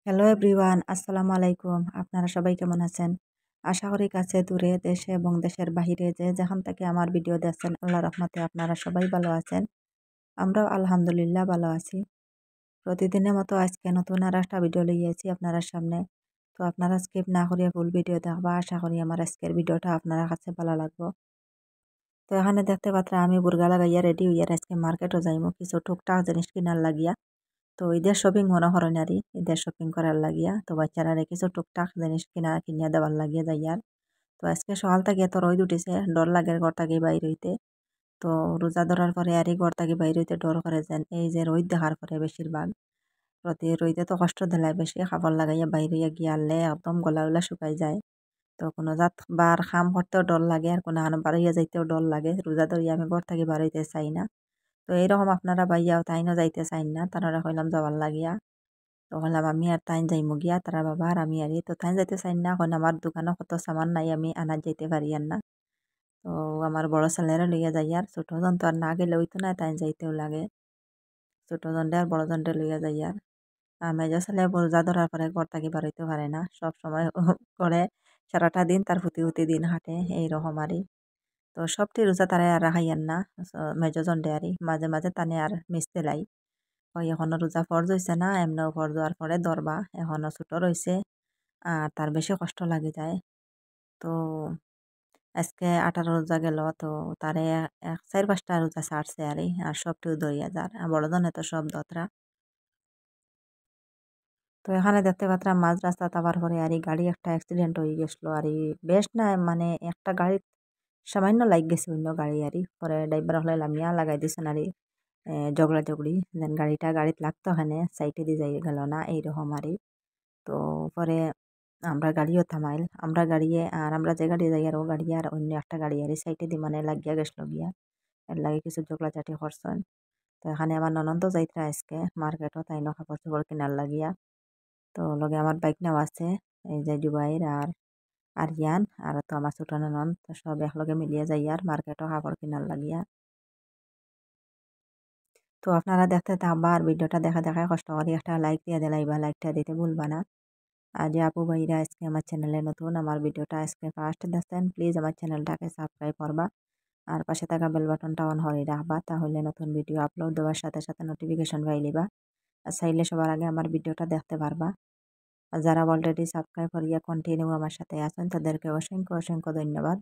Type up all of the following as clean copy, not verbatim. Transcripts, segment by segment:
Hello everyone, আসসালামু আলাইকুম। আপনারা সবাই কেমন আছেন? আশা করি কাছে দূরে দেশে এবং দেশের বাহিরে যে যেখান থেকে আমার ভিডিও দেখছেন আল্লাহর রহমতে আপনারা সবাই ভালো আছেন। আমরাও আলহামদুলিল্লাহ ভালো আছি। প্রতিদিনের মতো আজকে নতুন আর একটা ভিডিও লইয়াছি আপনারা সামনে। তো আপনারা স্কিপ না করিয়া ফুল ভিডিও দেখবা। আশা করি আমার আজকের ভিডিওটা আপনার কাছে ভালো লাগবে। তো এখানে দেখতে পাত্রা আমি বুর্গা লাগাইয়া রেডি হইয়া আজকে মার্কেটও যাইমু কিছু টুকটাক জিনিস কিনার লাগিয়া। তো ঈদের শপিং মনে করেন আরই ঈদের শপিং করার লাগিয়া তো বাচ্চারা কিছু টুকটাক জিনিস কিনিয়া দেওয়ার লাগিয়া যাইয়ার। তো আজকে সকাল থেকে এত রোদ উঠিছে ডর লাগে ঘর থেকে বাইর হইতে। তো রোজা ধরার পরে আরই ঘর থেকে বাইর হইতে ডর করে যেন এই যে রোদ দেখার পরে বেশিরভাগ প্রতি রইতে তো কষ্ট দিলাই বেশি খাবার লাগাইয়া বাইরে গিয়ালে একদম গলা উলা শুকাই যায়। তো কোনো জাত বার খাম করতেও ডর লাগে আর কোনো আনো বাড়াইয়া যাইতেও ডর লাগে রোজা ধরিয়া আমি ঘর থেকে বাড়াইতে চাই না। তো এইরকম আপনারা বাইয়াও তাইনও যাইতে চাইন না তারা কইলাম যাবার লাগিয়া। তো বললাম আমি আর তাইন যাইমু গিয়া তারা বাবা আর আমি আরি তো তাইন যাইতে চাই না এখন আমার দোকানে কত সামান নাই আমি আনার যাইতে পারি আর না। তো আমার বড় ছেলেরা লইয়া যাই আর ছোট জন তো আর না গেলে হইতো না তাইন যাইতেও লাগে। ছোট জনটা আর বড় জনটা লইয়া যাই আর মেজো ছেলে বোঝা ধরার পরে ঘর থাকি বাড়াইতে পারে না সব সময় করে সারাটা দিন তার হুতি হুতি দিন হাঁটে এইরকম আরই। তো সবটি রোজা তারা আর রাখাইয়ান না মেজো জনডে আরই মাঝে মাঝে তানে আর মিশতে লাই ওই এখনো রোজা ফরজ হইছে না এমনিও ফরজ হওয়ার পরে ধরবা এখনো ছোট রইছে আর তার বেশি কষ্ট লাগে যায়। তো আজকে 18 রোজা গেল তো তারে এক 4-5টা রোজা ছাড়ছে আর সবটিও ধরিয়া যার আর বড়জনে তো সব দতরা। তো এখানে দেখতে পাত্রাম মাঝ রাস্তা আবার পরে গাড়ি একটা অ্যাক্সিডেন্ট হয়ে গেছিল বেশ না মানে একটা গাড়ি সামান্য লাগ গেছে অন্য গাড়ি পরে ড্রাইভার হলে লামিয়া লাগাই দিছেন ঝগড়া ঝগড়ি দেন গাড়িটা গাড়িত লাগতো ওখানে সাইডে দিয়ে যাই গেল না এইরকম তো পরে আমরা গাড়িও থামাইল আমরা গাড়িয়ে আর আমরা যে গাড়ি যাই আর ও গাড়ি আর অন্য একটা গাড়ি সাইডে দিয়ে মানে লাগিয়া গেছিল গিয়া এর লাগে কিছু ঝগড়াঝাটি করছেন। তো এখানে আমার ননন্দ যাইত্রা আজকে মার্কেটও তাই ন কাপড় চোপড় কিনার লাগিয়া। তো লগে আমার বাইক নেওয়া আছে এই যে জুবাইর আর আরিয়ান আর তো আমার ছোট ননদ তো সব একলগে মিলিয়ে যাই আর মার্কেটও কাপড় কিনার লাগিয়া। তো আপনারা দেখতে থাকবা আর ভিডিওটা দেখা দেখায় কষ্ট করে একটা লাইক দিয়ে দিলাইবা লাইকটা দিতে ভুলবা না। আর যে আপু ভাইরা আজকে আমার চ্যানেলে নতুন আমার ভিডিওটা আজকে ফার্স্ট দেখছেন প্লিজ আমার চ্যানেলটাকে সাবস্ক্রাইব করবা আর পাশে থাকা বেল বাটনটা অন করে রাখবা তাহলে নতুন ভিডিও আপলোড দেওয়ার সাথে সাথে নোটিফিকেশন পাইলিবা আর চাইলে সবার আগে আমার ভিডিওটা দেখতে পারবা। আর যারা অলরেডি সাবস্ক্রাইব করিয়া কন্টিনিউ আমার সাথে আছেন তাদেরকে অসংখ্য অসংখ্য ধন্যবাদ।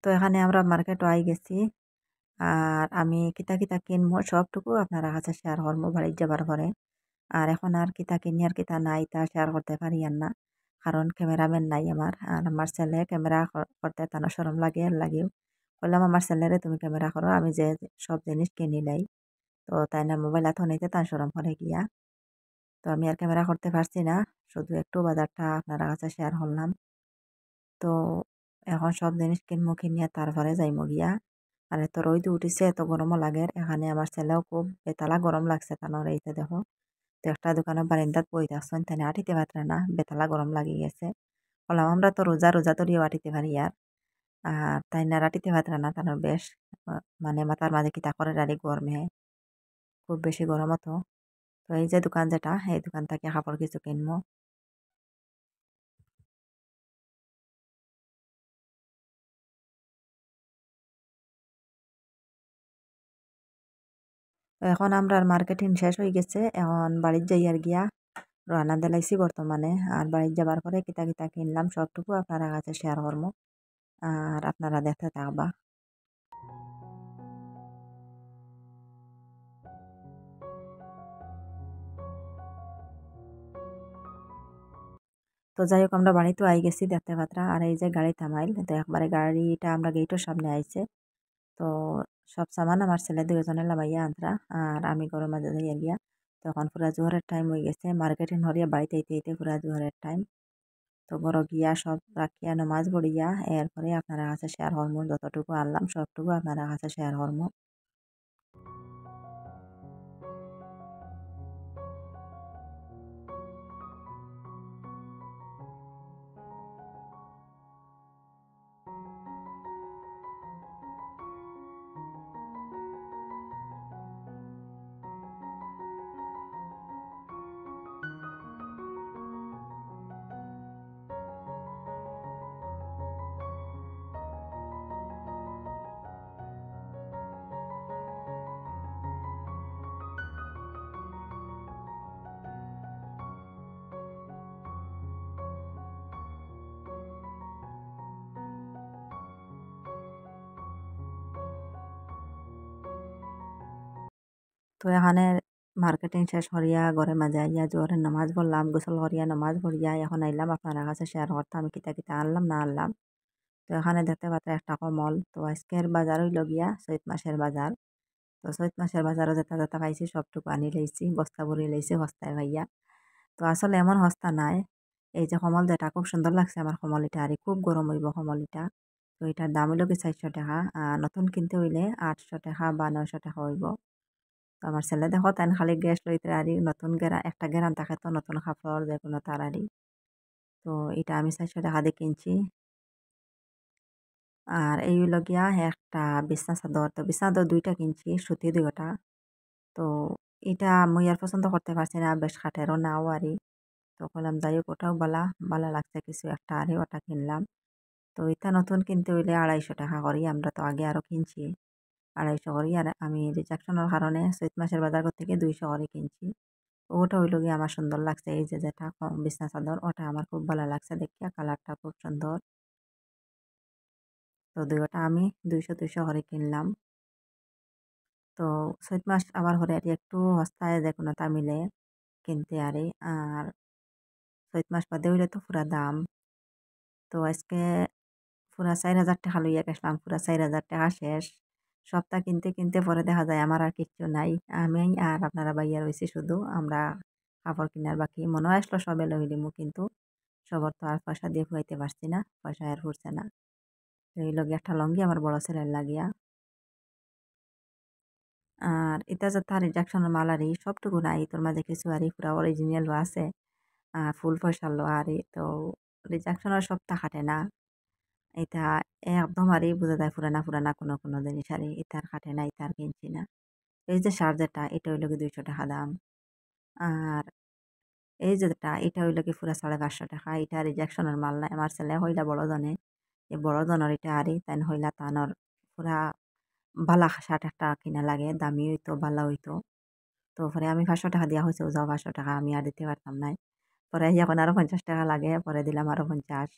তো এখানে আমরা মার্কেটও আই গেছি আর আমি কিতা কিতা কিনবো সবটুকু আপনারা কাছে শেয়ার করবো বাড়ির যাবার পরে। আর এখন আর কিতা কিনি আর কিতা নাই তা শেয়ার করতে পারি আর না কারণ ক্যামেরাম্যান নাই আমার আর আমার ছেলে ক্যামেরা করতে তানো শরম লাগে আর লাগেও বললাম আমার ছেলেরে তুমি ক্যামেরা করো আমি যে সব জিনিস কিনি লাই। তো তাই না মোবাইল হাতে নিতে তার শরম করে গিয়া। তো আমি আর ক্যামেরা করতে পারছি না শুধু একটু বাজারটা আপনারা কাছে শেয়ার করলাম। তো এখন সব জিনিস কিনবো কিনিয়া তারপরে যাইমু গিয়া। আর এত রোদ উঠিছে এত গরমও লাগে এখানে আমার ছেলেও খুব বেতালা গরম লাগছে তানোর এইতে দেখো। তো একটা দোকানের বারান্দাত বই থাকছেন তাই আটিতে পারে না বেতালা গরম লাগি গেছে। বললাম আমরা তো রোজা রোজা তরিও আটিতে পারি আর তাই না আটিতে পারে না তানোর বেশ মানে মাথার মাঝে কিতা করে গরমে খুব বেশি গরম হতো। তো এই যে দোকান যেটা এই দোকান থেকে কাপড় কিছু কিনবো। তো এখন আমরার মার্কেটিং শেষ হয়ে গেছে এখন বাড়ির যাই আর গিয়া রান্না দিলাইছি বর্তমানে আর বাড়ির যাবার পরে কিতা কিতা কিনলাম সবটুকু আপনারা কাছে শেয়ার করবো আর আপনারা দেখতে থাকবা। তো যাই হোক আমরা বাড়িতেও আই গেছি দেখতে পাত্রা আর এই যে গাড়ি থামাইল তো একবারে গাড়িটা আমরা গেটের সামনে আইছে। তো সব সামান আমার ছেলে দুজনে লামাইয়া আনতরা আর আমি ঘরের মাঝে যাইয়া গিয়া তখন পুরা জোহরের টাইম হয়ে গেছে মার্কেটিং হরিয়া বাড়িতে আইতে আইতে পুরা জোহরের টাইম। তো বড় গিয়া সব রাখিয়া নামাজ পড়িয়া এরপরে আপনারা কাছে শেয়ার হরমু, যতটুকু আনলাম সবটুকু আপনারা কাছে শেয়ার হরমু। তো এখানে মার্কেটিং শেষ করিয়া ঘরে মাঝে আইয়া জোহরের নামাজ পড়লাম, গোসল করিয়া নামাজ পড়িয়া এখন আইলাম আপনার কাছে শেয়ার করতাম কিতা কিতা আনলাম না আনলাম। তো এখানে দেখতে পাচ্ছি একটা কমল। তো আজকের বাজার হইল গিয়া চৈত মাসের বাজার। তো চৈত মাসের বাজারও যেটা যেটা পাইছি সবটুকু আনি লইছি, বস্তা ভরি লইছি সস্তায় ভাইয়া। তো আসলে এমন সস্তা নাই। এই যে কমল যেটা খুব সুন্দর লাগছে আমার কমলিটা আর খুব গরম হইব কমলিটা। তো এটার দাম হইল কি 400 টাকা, নতুন কিনতে হইলে 800 টাকা বা 900 টাকা হইব। তো আমার ছেলে দেখো তাই খালি গ্যাস লইতে আরি নতুন একটা গেরান থাকে তো নতুন কাপড় যে কোনো তারারি। তো এটা আমি 400 টাকা দিয়ে কিনছি। আর এই হইল গিয়া একটা বিছনা চাদর। তো বিছনা চাদর দুইটা কিনছি, সুতি দুইটা। তো এটা মুই আর পছন্দ করতে পারছি না, বেশ খাটেরও নাও আরি। তো বললাম যাই হোক ওটাও ভালো লাগছে কিছু একটা আরে ওটা কিনলাম। তো এটা নতুন কিনতে হইলে 250 টাকা করি, আমরা তো আগে আরো কিনছি 250 করি। আর আমি রিজেকশনের কারণে চৈত মাসের বাজার থেকে 200 করে কিনছি। ওটা হইল গিয়ে আমার সুন্দর লাগছে, এই যে যেটা বিছনা চাদর ওটা আমার খুব ভালো লাগছে দেখিয়া, কালারটা খুব সুন্দর। তো দুইটা আমি 200 করে কিনলাম। তো চৈত মাস আবার হরে আর একটু সস্তায় যে কোনো তা মিলে কিনতে আরে। আর চৈত মাস বাদে হইলে তো পুরা দাম। তো আজকে পুরা 4,000 টাকা লইয়া গেছিলাম, পুরা 4,000 টাকা শেষ। সপ্তাহ কিনতে কিনতে পরে দেখা যায় আমার আর কিচ্ছু নাই। আমি আর আপনারা বাইয়া রয়েছি শুধু, আমরা কাপড় কিনার বাকি। মনে আসলো সবে লই লিমু, কিন্তু সবার তো আর পয়সা দিয়ে খুয়াইতে পারছি না, পয়সা আর ফুরছে না। তো এই লগে একটা লঙ্গি আমার বড় ছেলের লাগিয়া। আর এটা যে তার রিজেকশনের মাল আরি সবটুকু নাই, তোর মাঝে কিছু আরি পুরা অরিজিনালও আছে, ফুল পয়সা লো আরি। তো রিজেকশনের সপ্তাহ খাটে না। এটা একদম আরই বোঝা যায় পুরানা পুরানা কোনো কোনো জিনিস আরই ইতার খাটে না, ইতার কিনছি না। এই যে চার্জারটা এটা হইল কি 200 টাকা দাম। আর এই যেটা এটা হইল কি পুরা 550 টাকা। এটা রিজেকশনের মাল না, আমার ছেলে হইলা বড় জনে, এই বড় জনের এটা আরই তাই হইলা তানর পুরা বালা শার্ট একটা কিনা লাগে, দামি হইতো বালা হইতো। তো পরে আমি 500 টাকা দিয়া হয়েছে, যাও 500 টাকা আমি আর দিতে পারতাম নাই। পরে এখন আরো 50 টাকা লাগে, পরে দিলাম আরো 50।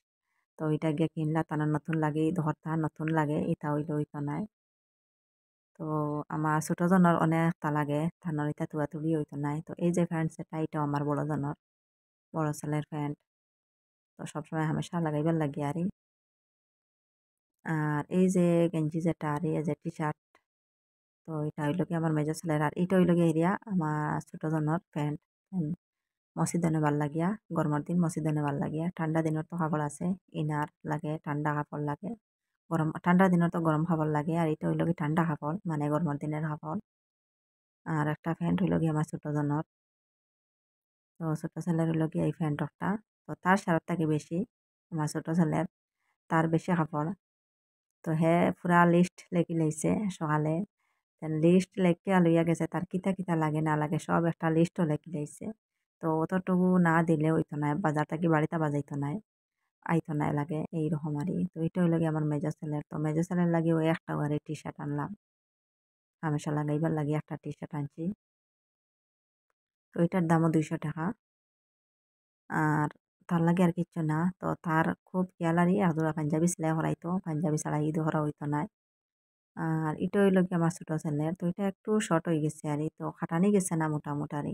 তো এটা গিয়ে কিনলা তার নতুন লাগে, ধরতা নতুন লাগে, এটা হইলে হইতো নাই। তো আমার ছোট জনের অনেকটা লাগে, ধানের এটা তুলি হইতো নাই। তো এই যে প্যান্ট সেটা এটাও আমার বড় জনের, বড় ছেলের প্যান্ট। তো সবসময় হামেশা লাগাইবার লাগে আরই। আর এই যে গেঞ্জি যেটা আর এই যে টি শার্ট, তো এটা হইল কি আমার মেজর ছেলের। আর এটা হইল কি এরিয়া আমার ছোট জনের প্যান্ট। মসজিদে নেবার লাগিয়া, গরমের দিন মসজিদে নেবার লাগিয়া। ঠান্ডা দিনের তো কাপড় আছে, ইনার লাগে, ঠান্ডা কাপড় লাগে। ঠান্ডা দিনের তো গরম কাপড় লাগে, আর এটা হইল কি ঠান্ডা কাপড় মানে গরমের দিনের কাপড়। আর একটা প্যান্ট হইল কি আমার ছোট জনের। তো ছোট ছেলের হইল কি এই প্যান্ট একটা। তো তার শার্ট থেকে বেশি আমার ছোট ছেলের, তার বেশি কাপড়। তো হে পুরা লিস্ট লেখি লইছে সকালে। লিস্ট লেখিয়া লইয়া গেছে, তার কিতা কিতা লাগে না লাগে সব একটা লিস্টও লেখি লইছে। তো অতটুকু না দিলে হইতো না, বাজার থেকে বাড়িতে বাজাইতো নাই, আইতো নাই লাগে এইরকম আরই। তো এটা হইল গিয়ে আমার মেজর ছেলের। তো মেজর ছেলের লাগে ওই একটা করে টি শার্ট আনলাম, হামেশা লাগাইবার লাগে একটা টি শার্ট আনছি। তো এটার দামও 200 টাকা। আর তার লাগে আর কিচ্ছু না। তো তার খুব খেয়ালারি আদুরা পাঞ্জাবি সেলাই করাইতো, পাঞ্জাবি ছাড়া ঈদ করা হইতো না। আর এটা হইল কি আমার ছোট ছেলের। তো এটা একটু শর্ট হয়ে গেছে আরই, তো খাটানি গেছে না মোটামুটারি।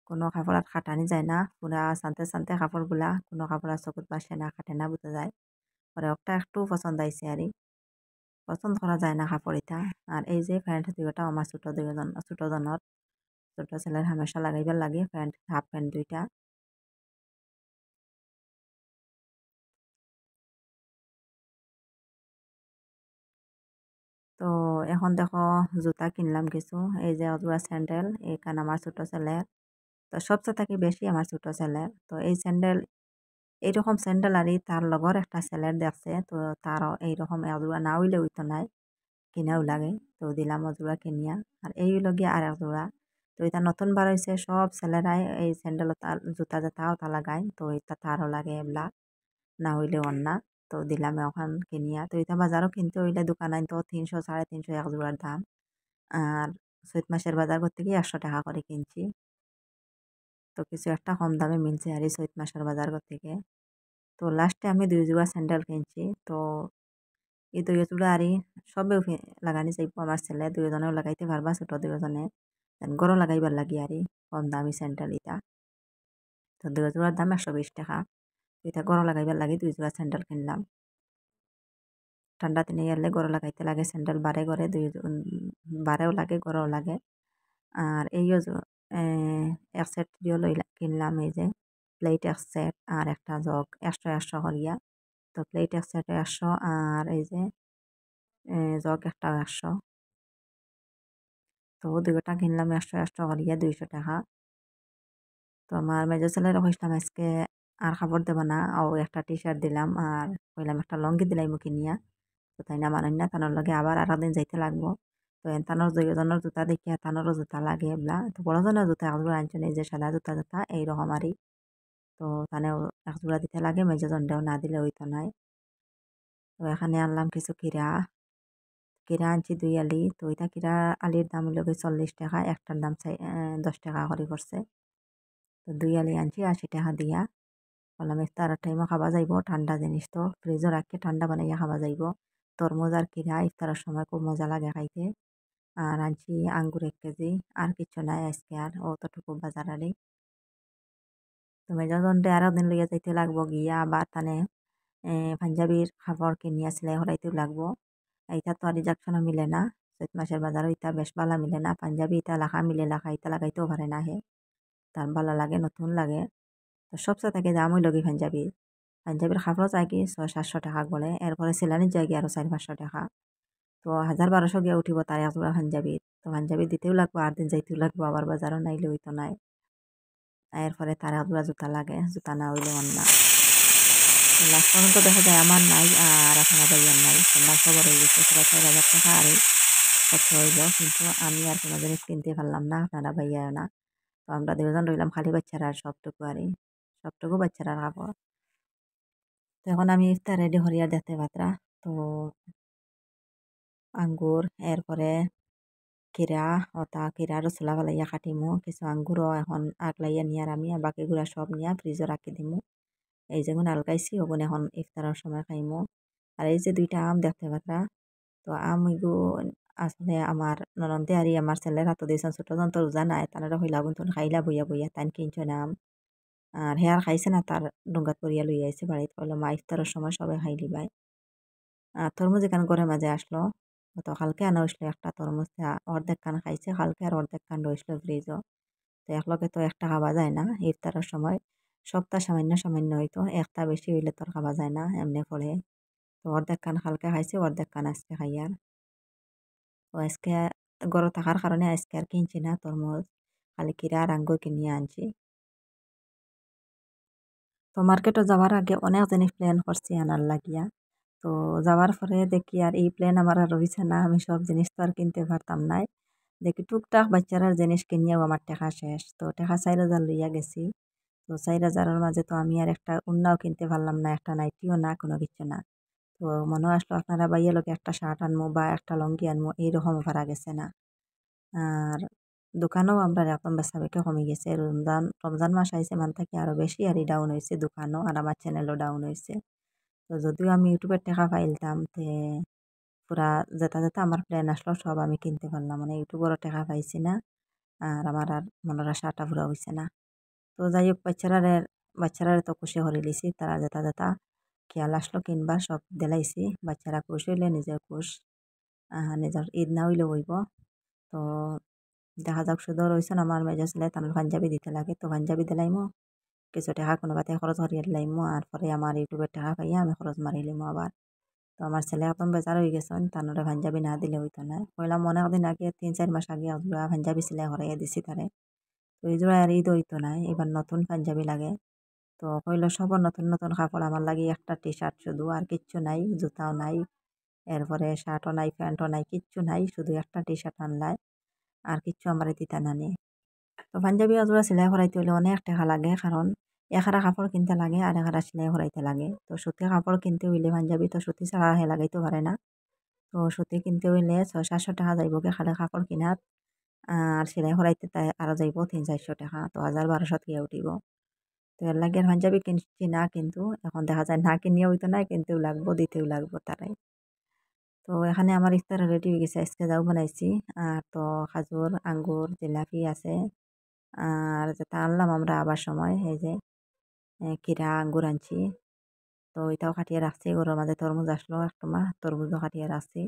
কোনো কাপড় আর খাটানি যায় না, পুরা সানতে সানতে কাপড়গুলা কোনো কাপড় আর চকুত বাসে না, খাটে না বোঝা যায়। পরে একটা একটু পছন্দ আইছে আরই, পছন্দ করা যায় না কাপড় এটা। আর এই যে প্যান্ট দুইটা আমার ছোট জনের, ছোট ছেলের হামেশা লাগাইবার লাগে প্যান্ট, হাফ প্যান্ট দুইটা। তো এখন দেখো জুতা কিনলাম কিছু, এই যে অজোড়া স্যান্ডেল, এখানে আমার ছোট ছেলের। তো সবচেয়ে থাকি বেশি আমার ছোট ছেলের। তো এই স্যান্ডেল, এইরকম স্যান্ডেল আর তার লগর একটা ছেলের দেখছে, তো তারও এইরকম অজোড়া না হইলে হইতো নাই, কিনাও লাগে। তো দিলাম অজোড়া কিনিয়া। আর এই হইল গিয়া আর এক জোড়া। তো এটা নতুন বার হয়েছে, সব ছেলেরাই এই স্যান্ডেল জুতা যেটাও তা লাগায়, তো এটা তারও লাগে এবলা, না হইলে অন্যা। তো দিলাম এখন কিনিয়া। তো এটা বাজারও কিনতে হইলে দোকান আইন তো 300 350 এক জোড়ার দাম। আর চৈত মাসের বাজার করতে গিয়ে 100 টাকা করে কিনছি। তো কিছু একটা কম দামে মিলছে আর এই চৈত মাসের বাজার করতে গিয়ে। তো লাস্টে আমি 2 জোড়া স্যান্ডেল কিনছি। তো এই 2 জোড়া আরই সবেও লাগানি চাইব আমার ছেলে, দুজনেও লাগাইতে পারবা, ছোট দুজনে গরো লাগাইবার লাগি আরই কম দামি স্যান্ডেল এটা। তো 2 জোড়ার দাম 120 টাকা। এটা গরো লাগাইবার লাগি 2 জোড়া স্যান্ডেল কিনলাম। ঠান্ডা দিনে গেলে গরো লাগাইতে লাগে স্যান্ডেল, বারে ঘরে বারেও লাগে গরও লাগে। আর এইও এক সেট দিয়েও কিনলাম, এই যে প্লেট এক সেট আর একটা জগ 100 করিয়া। তো প্লেট এক সেটে 100 আর এই যে জগ একটা 100। তো দুইটা কিনলাম 100 করিয়া 200 টাকা। তো আমার মেজো ছেলেরও কইলাম আজকে আর খাবার দেব না, ও একটা টি শার্ট দিলাম আর কইলাম একটা লঙ্গি দিলাই মুখে নিয়া। তো তাই না মানেন না, তানোর লগে আবার আর একদিন যাইতে লাগবো। তো তানোর দুইজনের জুতা দেখিয়া তানোরও জুতা লাগে এবলা। তো বড়জনের জুতা একজোড়া আনছেন, এই যে সাদা জুতা জুতা এইরকম আরই। তো তানেও একজোড়া দিতে লাগে, মেজো জনটাও না দিলে হইতো নাই। তো এখানে আনলাম কিছু কিরা, কিরা আনছি 2 আলি। তো ওইটা কিরা আলির দাম হইল 40 টাকা, একটার দাম 10 টাকা করে করছে। তো 2 আলি আনছি 80 টাকা দিয়া। বললাম ইফতারের টাইমে খাওয়া যাইব, ঠান্ডা জিনিস তো ফ্রিজও রাখে ঠান্ডা বানাইয়া খাওয়া যাইব। তরমুজ আর কিরা ইফতারের সময় খুব মজা লাগে খাইতে। আর আনছি আঙ্গুর 1 কেজি। আর কিছু নাই আজকে, আর অতটুকু বাজার আরই। তো মেজরজনটা আর একদিন লইয়া যাইতে লাগবো, গিয়া আবার তানে পাঞ্জাবির খাবার কিনিয়া সেলাই হরাইতেও লাগবো। এইটা তো আর রিজাকশনও মিলে না, চৈত মাসের বাজারও ইটা বেশ বালা মিলে না। পাঞ্জাবি ইটা লাখা মিলে, লাখা ইটা লাগাইতেও পারে না হে, তার বালা লাগে, নতুন লাগে। তো সবচেয়ে থেকে দাম হইল কি পাঞ্জাবি, পাঞ্জাবির খাবারও যায় কি 600 700 টাকা বলে, এরপরে সেলানির যায় কি আরও 400 500 টাকা। তো 1000 1200 গিয়া উঠিব তার একজোড়া পাঞ্জাবি। তো পাঞ্জাবি দিতেও লাগবো, আর দিন যাইতেও লাগবো, আবার বাজারও নাইলে হইতো নাই। এরপরে তার একজোড়া জুতা লাগে, জুতা না হইলে অন্য। লাস্ট পর্যন্ত দেখা যায় আমার নাই, আর আপনারা ভাইয়ার নাই, ঠান্ডা খবর হয়ে গেছে পুরো 4000 টাকা আরই খরচ হইল। কিন্তু আমি আর কোনো জিনিস কিনতে পারলাম না, আপনারা ভাইয়াও না। তো আমরা দুজন রইলাম খালি বাচ্চারা আর সবটুকু আরই, সবটুকু বাচ্চারা খাবো। তো এখন আমি ইফতার রেডি হরিয়া দেখতে পাত্রা। তো আঙ্গুর, এরপরে কিরা, ওটা কিরারও ছোলা ফেলাইয়া কাটিমু, কিছু আঙ্গুরও এখন আগলাইয়া নিয়ার আমি, আর বাকিগুলা সব নিয়া ফ্রিজে রাখি দিমু। এই যেগুন আলগাইছি ওগুন এখন ইফতারের সময় খাইমু। আর এই যে 2টা আম দেখতে পাত্রা। তো আম এগুন আসলে আমার ননন্দে আরই আমার ছেলের হাতে দিয়েছেন, ছোট জন তো রোজা নাই, তারা হইলা গুন খাইলা বইয়া বইয়া তাই কিনছো না আম। আর হেয়ার খাইছে না, তার ডুঙ্গাত পরিয়া লইয়া আইছে বাড়িতে, বললো মা ইফতারের সময় সবাই খাই লিবাই। আর তরমুজ এখানে ঘরে মাঝে আসলো, তো কালকে আনা হইসলো একটা তরমুজ, অর্ধেক খান খাইছে কালকে, আর অর্ধেক খান রইসলো ফ্রিজও। তো একলগে তো একটা খাওয়া যায় না ইফতারের সময়, সপ্তাহ সামান্য সামান্য হইতো, একটা বেশি হইলে তোর খাওয়া যায় না, এমনি পড়ে। তো অর্ধেক খান কালকে খাইছে, অর্ধেক খান আজকে খাইয়ার। তো আজকে গরম থাকার কারণে আজকে আর কিনছি না তরমুজ, খালি কিরা আর আঙ্গুর কিনিয়ে আনছি। তো মার্কেটে যাওয়ার আগে অনেক জিনিস প্ল্যান করছি আনার লাগিয়া। তো যাওয়ার পরে দেখি আর এই প্ল্যান আমার আর রইছে না, আমি সব জিনিস তো আর কিনতে পারতাম নাই। দেখি টুকটাক বাচ্চারার জিনিস কিনিয়াও আমার টাকা শেষ, তো টাকা 4000 লইয়া গেছি। তো 4000-এর মাঝে তো আমি আর একটা উন্নাও কিনতে পারলাম না, একটা নাইটিও না, কোনো কিছু না। তো মনে আসলো আপনারা বাইয়া লোকে একটা শার্ট আনবো বা একটা লঙ্গি আনবো, এইরকম পারা গেছে না। আর দোকানেও আমরা এখন বেচাবেচি কমে গেছে, রমজান রমজান মাস আইছে মান থেকে আরো বেশি আর ডাউন হয়েছে দোকানও, আর আমার চ্যানেলও ডাউন হয়েছে। তো যদিও আমি ইউটিউবের টাকা পাইলতাম, তে পুরা যেটা যেটা আমার প্ল্যান আসলো সব আমি কিনতে পারলাম, মানে ইউটিউবেরও টাকা পাইছি না, আর আমার আর মনের আশাটা পুরা হয়েছে না। তো যাই হোক বাচ্চারা তো খুশি করে লিছি, তারা যেটা যেটা খেয়াল আসলো কিনবার সব দিলাইছি, বাচ্চারা খুশ হইলে নিজে খুশ, নিজের ঈদ না হইলেও হইব। তো দেখা যাক, শুধু রয়েছেন আমার মেজো ছেলে, তার পাঞ্জাবি দিতে লাগে, তো পাঞ্জাবি দিলাইমো, কিছু টাকা কোনোবাতে খরচ করিয়া দিলাইমো, আর পরে আমার ইউটিউবের টাকা পাইয়া আমি খরচ মারি লিমো আবার। তো আমার ছেলে এখন বেজার হয়ে গেছেন তানোরে পাঞ্জাবি না দিলে হইতো না কইলাম অনেক দিন আগে 3-4 মাস আগে একজোড়া পাঞ্জাবি সেলাই করাইয়া দিছি তারে তো এই জোড়া আর ঈদ হইতো না এবার নতুন পাঞ্জাবি লাগে তো কইল সবার নতুন নতুন কাপড় আমার লাগি একটা টি শার্ট শুধু আর কিচ্ছু নাই জুতাও নাই এরপরে শার্টও নাই প্যান্টও নাই কিচ্ছু নাই শুধু একটা টি শার্ট আনলাই আর কিচ্ছু আমার দিতা নানি তো পাঞ্জাবি অজোড়া সেলাই করাইতে হইলে অনেক টাকা লাগে কারণ এখারা কাপড় কিনতে লাগে আর এখারা সেলাই করাইতে লাগে তো সুতি কাপড় কিনতে হইলে পাঞ্জাবি তো সুতি ছাড়া হে লাগাইতে পারে না তো সুতি কিনতে হইলে 600-700 টাকা যাইব গে খালি কাপড় কিনাত আর সেলাই করাইতে তাই আরো যাইব 300-400 টাকা তো 1000-1200 গিয়ে উঠিব তো এর লাগে আর পাঞ্জাবি কিনছি না কিন্তু এখন দেখা যায় না কিনিয়ে হইতো না কিনতেও লাগবো দিতেও লাগবো তারাই তো এখানে আমার ইফতার রেডি হয়ে গেছে আজকে যাও বানাইছি আর তো খাজুর আঙ্গুর জিলাপি আছে আর যেটা আনলাম আমরা আবার সময় এই যে কিরা আঙ্গুর আনছি তো এটাও কাটিয়ে রাখছি গরুর মাঝে তরমুজ আসলো একটা মা তরমুজও কাটিয়ে রাখছি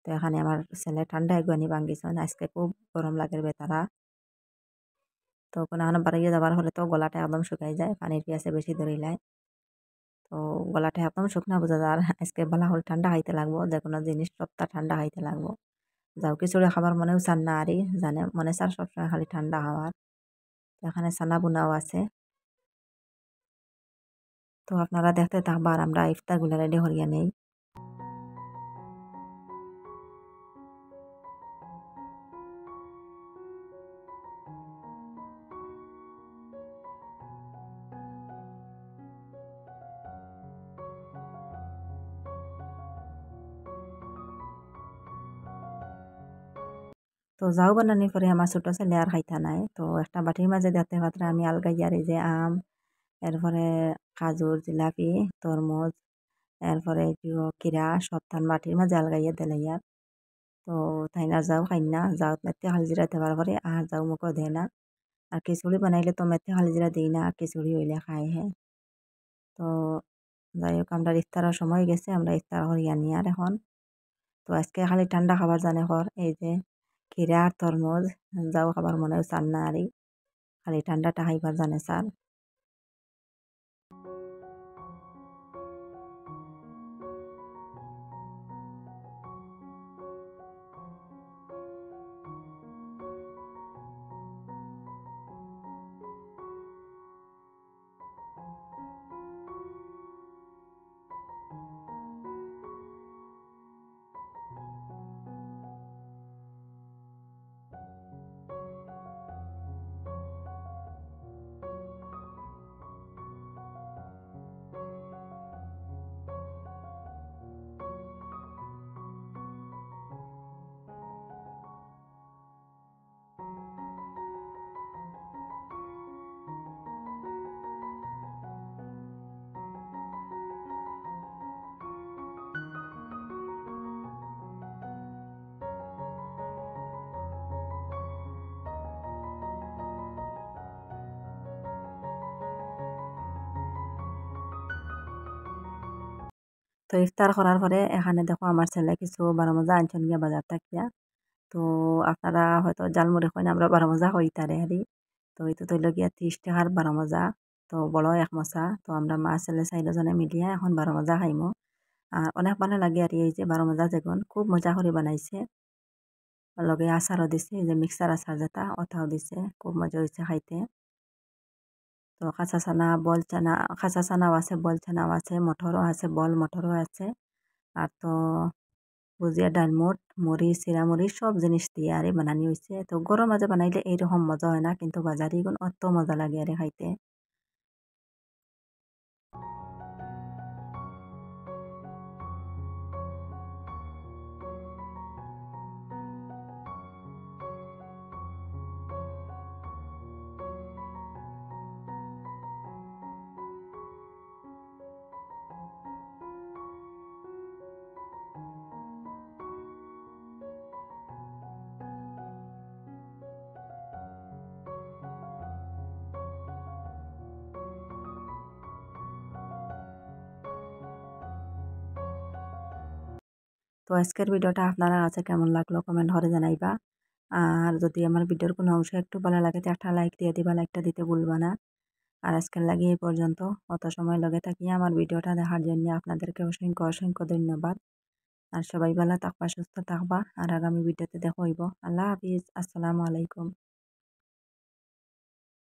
তো এখানে আমার ছেলে ঠান্ডা একবানি ভাঙ্গিছেন আজকে খুব গরম লাগে বেতারা তো কোনো এখন বাড়িয়ে যাবার হলে তো গলাটা একদম শুকাই যায় পানির পিয়াসে বেশি ধরিলায় তো গলাটা একদম শুকনা বোঝা যায় আর আজকে বেলা হল ঠান্ডা খাইতে লাগবো যে কোনো জিনিস সবটা ঠান্ডা খাইতে লাগবো যাও খিচুড়ি খাবার মনেও চান না আরই জানে মনে চার সবসময় খালি ঠান্ডা খাওয়ার তো এখানে সানা বুনাও আছে তো আপনারা দেখতে থাকবার আমরা ইফতারগুলো রেডি করিয়া নেই তো যাও বানানি পরে আমার ছোট ছেলে আর খাইতা নাই তো একটা বাটির মাঝে দেখতে পাত্রে আমি আলগাইয়ার এই যে আম এরপরে খাজুর জিলাপি তরমুজ এরপরে কিরা সপ্তাহ বাটির মাঝে আলগাইয়া দিলাইয়া তো তাই না যাও খাই না যাও মেথি হালজিরা দেওয়ার পরে আর যাও মুখও দেয় না আর খিচুড়ি বানাইলে তো মেথি হালজিরা দিই না খিচুড়ি হইলে খাই হে তো যাই হোক আমরা ইফতারের সময় গেছে আমরা ইফতার করিয়া নিই আর এখন তো আজকে খালি ঠান্ডা খাবার জানে কর এই যে খিরা আর তরমুজ যাও খাবার মনে চান না আরই খালি ঠান্ডাটা খাইবার জানে চান তো ইফতার করার পরে এখানে দেখো আমার ছেলে কিছু বারো মজা আনছেন গিয়া বাজার থাকিয়া তো আপনারা হয়তো জালমুড়ি কইন আমরা বারো মজা হই তারে হারি তো এটা তৈল গিয়া 30 টাকার বারো মজা তো বড় এক মশা তো আমরা মা ছেলে চাইরজনে মিলিয়া এখন বারো মজা খাইমু আর অনেক ভালো লাগে আর এই যে বারো মজা যেগুন খুব মজা করে বানাইছে লগে আচারও দিছে এই যে মিক্সার আচার যেটা ওটাও দিছে খুব মজা হয়েছে খাইতে তো কাঁচা চানা বল চানা কাঁচা চানাও আছে বল চানাও আছে মটরও আছে বল মটরও আছে আর তো ভুজিয়া ডালমুট মুড়ি চিরামুড়ি সব জিনিস দিয়ে আরে বানানি হয়েছে তো গরম মাঝে বানাইলে এইরকম মজা হয় না কিন্তু বাজারি গুণ অত মজা লাগে আরে খাইতে তো আজকের ভিডিওটা আপনারা কাছে কেমন লাগলো কমেন্ট করে জানাইবা আর যদি আমার ভিডিওর কোনো অংশ একটু ভালো লাগে তো একটা লাইক দিয়ে দিবা লাইকটা দিতে ভুলবা না আর আজকের লাগে এই পর্যন্ত। অত সময় লগে থাকিয়ে আমার ভিডিওটা দেখার জন্য আপনাদেরকে অসংখ্য অসংখ্য ধন্যবাদ। আর সবাই ভালো থাকবা, সুস্থ থাকবা। আর আগামী ভিডিওতে দেখা হইব। আল্লাহ হাফিজ। আসসালামু আলাইকুম।